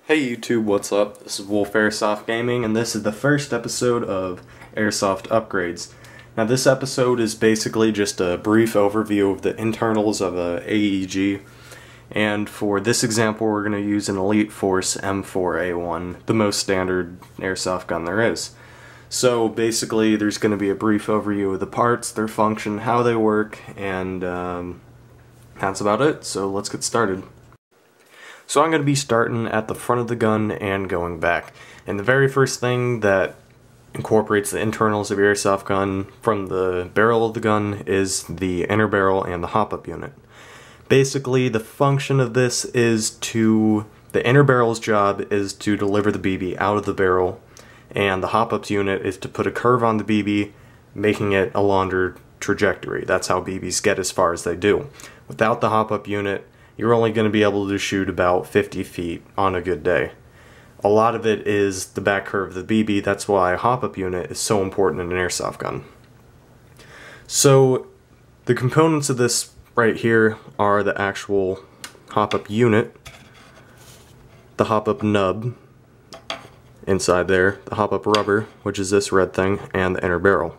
Hey YouTube, what's up? This is Wolf Airsoft Gaming, and this is the first episode of Airsoft Upgrades. Now this episode is basically just a brief overview of the internals of a AEG, and for this example we're going to use an Elite Force M4A1, the most standard airsoft gun there is. So basically there's going to be a brief overview of the parts, their function, how they work, and that's about it, so let's get started. So I'm going to be starting at the front of the gun and going back. And the very first thing that incorporates the internals of your airsoft gun from the barrel of the gun is the inner barrel and the HopUp unit. Basically, the function of this is the inner barrel's job is to deliver the BB out of the barrel, and the HopUp unit is to put a curve on the BB, making it a longer trajectory. That's how BBs get as far as they do. Without the HopUp unit, you're only going to be able to shoot about 50 feet on a good day. A lot of it is the back curve of the BB, that's why a HopUp unit is so important in an airsoft gun. So the components of this right here are the actual HopUp unit, the HopUp nub inside there, the HopUp rubber, which is this red thing, and the inner barrel.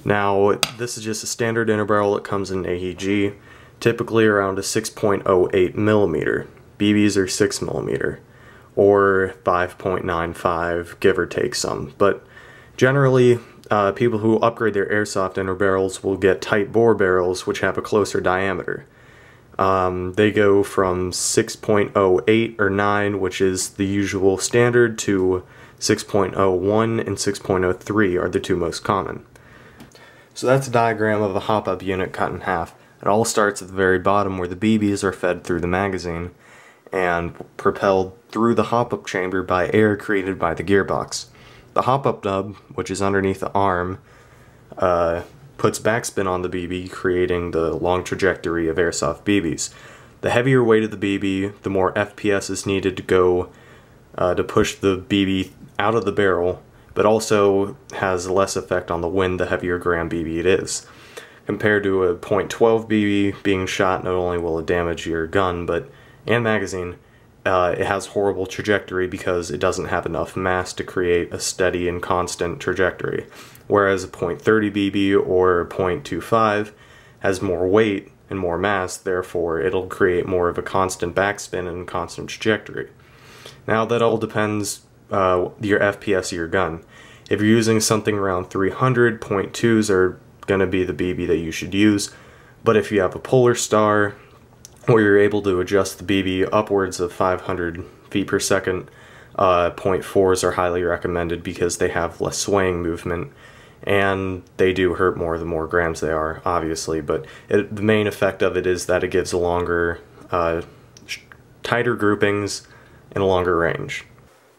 Now this is just a standard inner barrel that comes in AEG. Typically around a 6.08 millimeter. BBs are 6 millimeter, or 5.95, give or take some. But generally, people who upgrade their airsoft inner barrels will get tight bore barrels, which have a closer diameter. They go from 6.08 or 9, which is the usual standard, to 6.01 and 6.03 are the two most common. So that's a diagram of a HopUp unit cut in half. It all starts at the very bottom where the BBs are fed through the magazine and propelled through the HopUp chamber by air created by the gearbox. The HopUp nub, which is underneath the arm, puts backspin on the BB, creating the long trajectory of airsoft BBs. The heavier weight of the BB, the more FPS is needed to go to push the BB out of the barrel, but also has less effect on the wind the heavier gram BB it is. Compared to a .12 BB being shot, not only will it damage your gun and magazine, it has horrible trajectory because it doesn't have enough mass to create a steady and constant trajectory. Whereas a .30 BB or a .25 has more weight and more mass, therefore it'll create more of a constant backspin and constant trajectory. Now that all depends your FPS of your gun. If you're using something around 300, .2s are going to be the BB that you should use, but if you have a Polar Star or you're able to adjust the BB upwards of 500 feet per second, .4s are highly recommended because they have less swaying movement and they do hurt more the more grams they are, obviously, but the main effect of it is that it gives a longer, tighter groupings and a longer range.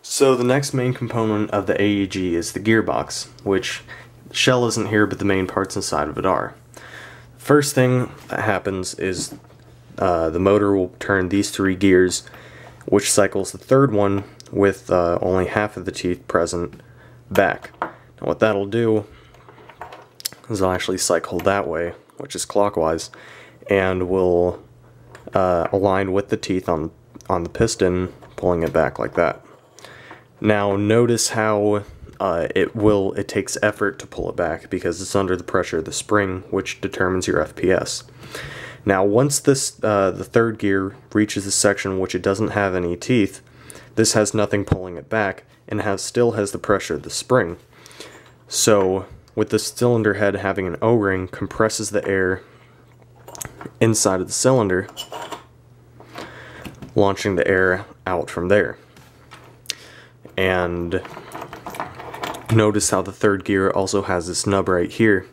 So the next main component of the AEG is the gearbox, which shell isn't here, but the main parts inside of it are. First thing that happens is the motor will turn these 3 gears, which cycles the third one with only half of the teeth present back. Now what that'll do is it'll actually cycle that way, which is clockwise, and will align with the teeth on the piston, pulling it back like that. Now notice how it takes effort to pull it back because it's under the pressure of the spring, which determines your FPS. Now once this the third gear reaches a section which it doesn't have any teeth, this has nothing pulling it back and still has the pressure of the spring. So with the cylinder head having an O-ring, compresses the air inside of the cylinder, launching the air out from there. And notice how the third gear also has this nub right here,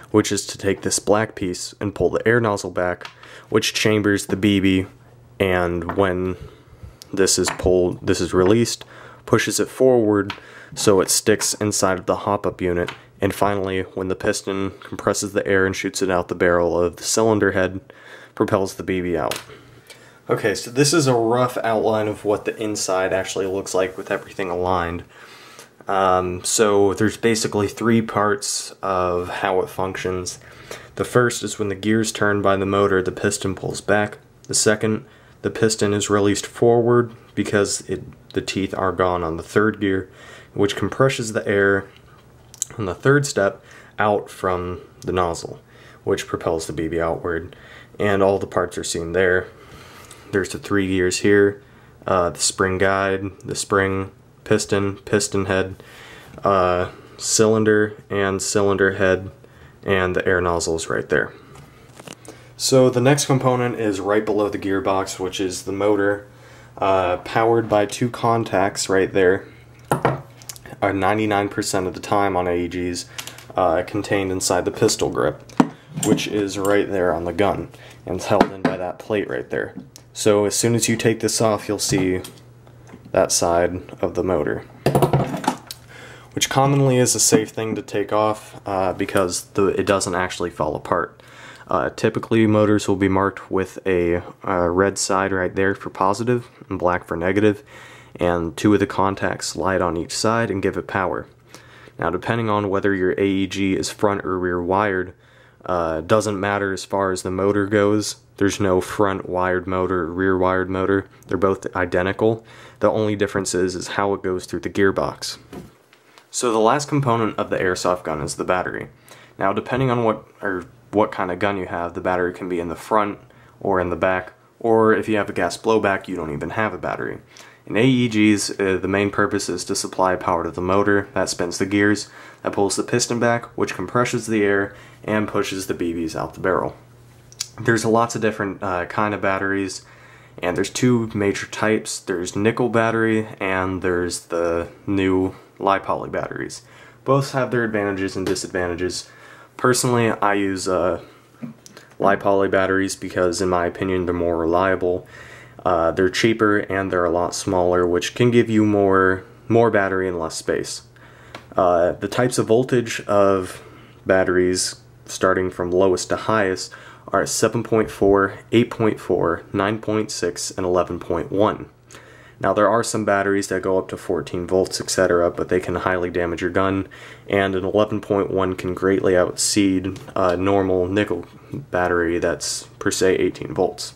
which is to take this black piece and pull the air nozzle back, which chambers the BB, and when this is released, pushes it forward so it sticks inside of the HopUp unit, and finally when the piston compresses the air and shoots it out the barrel of the cylinder head, propels the BB out. Okay, so this is a rough outline of what the inside actually looks like with everything aligned. So there's basically 3 parts of how it functions. The first is when the gears turn by the motor, the piston pulls back. The second, the piston is released forward because the teeth are gone on the third gear, which compresses the air on the third step out from the nozzle, which propels the BB outward. And all the parts are seen there. There's the 3 gears here, the spring guide, the spring, piston head, cylinder and cylinder head, and the air nozzles right there. So the next component is right below the gearbox, which is the motor, powered by 2 contacts right there. 99% of the time on AEGs, contained inside the pistol grip, which is right there on the gun, and it's held in by that plate right there. So as soon as you take this off, you'll see that side of the motor, which commonly is a safe thing to take off because it doesn't actually fall apart. Typically motors will be marked with a red side right there for positive and black for negative, and 2 of the contacts slide on each side and give it power. Now depending on whether your AEG is front or rear wired, doesn't matter as far as the motor goes. There's no front wired motor or rear wired motor. They're both identical. The only difference is how it goes through the gearbox. So the last component of the airsoft gun is the battery. Now depending on what kind of gun you have, the battery can be in the front or in the back, or if you have a gas blowback, you don't even have a battery. In AEGs, the main purpose is to supply power to the motor that spins the gears, that pulls the piston back, which compresses the air and pushes the BBs out the barrel. There's lots of different kind of batteries, and there's 2 major types. There's nickel battery and there's the new li-poly batteries. Both have their advantages and disadvantages. Personally, I use li-poly batteries because in my opinion they're more reliable. They're cheaper and they're a lot smaller, which can give you more battery and less space. The types of voltage of batteries, starting from lowest to highest, are 7.4, 8.4, 9.6, and 11.1. Now there are some batteries that go up to 14 volts, etc., but they can highly damage your gun, and an 11.1 can greatly outseed a normal nickel battery that's per se 18 volts.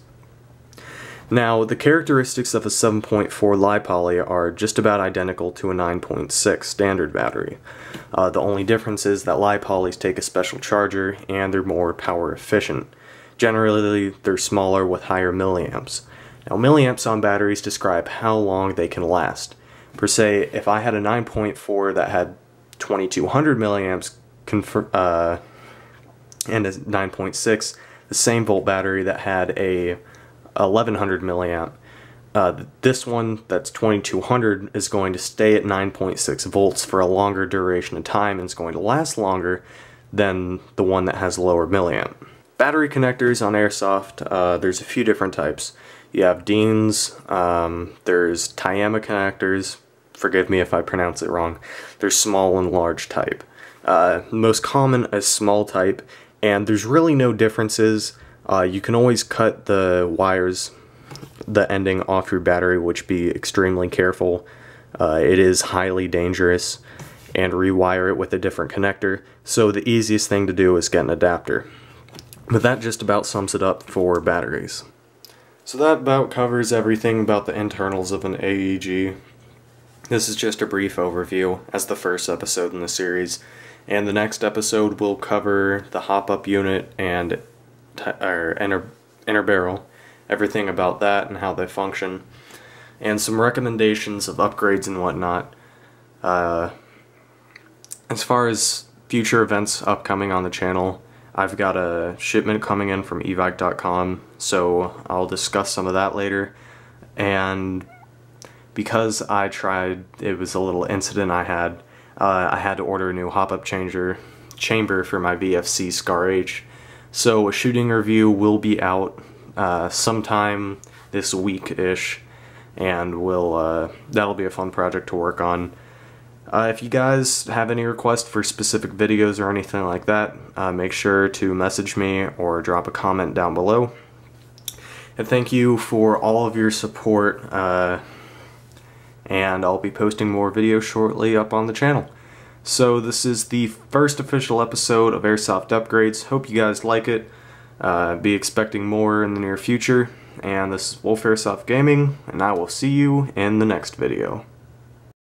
Now, the characteristics of a 7.4 li-poly are just about identical to a 9.6 standard battery. The only difference is that li-polys take a special charger and they're more power efficient. Generally, they're smaller with higher milliamps. Now, milliamps on batteries describe how long they can last. Per se, if I had a 9.4 that had 2200 milliamps and a 9.6, the same volt battery that had a 1100 milliamp, this one that's 2200 is going to stay at 9.6 volts for a longer duration of time and is going to last longer than the one that has lower milliamp. Battery connectors on Airsoft, there's a few different types. You have Dean's, there's Tayama connectors, forgive me if I pronounce it wrong. There's small and large type. Most common is small type, and there's really no differences. You can always cut the wires, the ending off your battery, which be extremely careful. It is highly dangerous, and rewire it with a different connector. So the easiest thing to do is get an adapter. But that just about sums it up for batteries. So that about covers everything about the internals of an AEG. This is just a brief overview as the first episode in the series, and the next episode will cover the HopUp Unit and inner barrel, everything about that and how they function, and some recommendations of upgrades and whatnot. As far as future events upcoming on the channel, I've got a shipment coming in from evike.com, so I'll discuss some of that later. And because it was a little incident I had to order a new HopUp chamber for my VFC Scar H. So a shooting review will be out sometime this week-ish, and that'll be a fun project to work on. If you guys have any requests for specific videos or anything like that, make sure to message me or drop a comment down below. And thank you for all of your support, and I'll be posting more videos shortly up on the channel. So this is the first official episode of Airsoft Upgrades. Hope you guys like it. Be expecting more in the near future, and this is Wolf Airsoft Gaming, and I will see you in the next video.